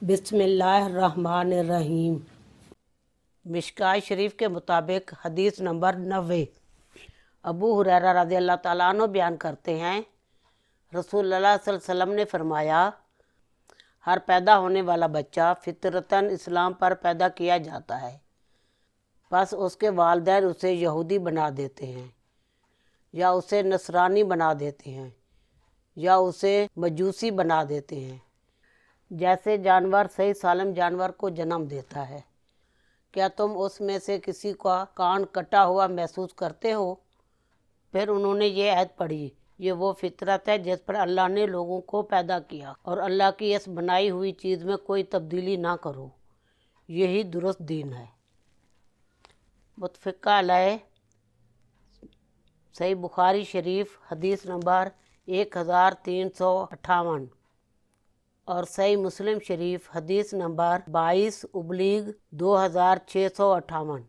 बिस्मिल्लाहिर्रहमानिर्रहीम। मिशकात शरीफ के मुताबिक हदीस नंबर 90। अबू हुरैरा रज़ी अल्लाह ताला अन्हु बयान करते हैं, रसूलुल्लाह सल्लल्लाहु अलैहि वसल्लम ने फरमाया, हर पैदा होने वाला बच्चा फितरतन इस्लाम पर पैदा किया जाता है, बस उसके वालिदैन उसे यहूदी बना देते हैं या उसे नसरानी बना देते हैं या उसे मजूसी बना देते हैं। जैसे जानवर सही सालम जानवर को जन्म देता है, क्या तुम उसमें से किसी का कान कटा हुआ महसूस करते हो? फिर उन्होंने ये आयत पढ़ी, ये वो फितरत है जिस पर अल्लाह ने लोगों को पैदा किया और अल्लाह की इस बनाई हुई चीज़ में कोई तब्दीली ना करो, यही दुरुस्त दीन है। मुत्तफ़िक़ा अलैह सही बुखारी शरीफ हदीस नंबर 1358 और सही मुस्लिम शरीफ हदीस नंबर 22/2658।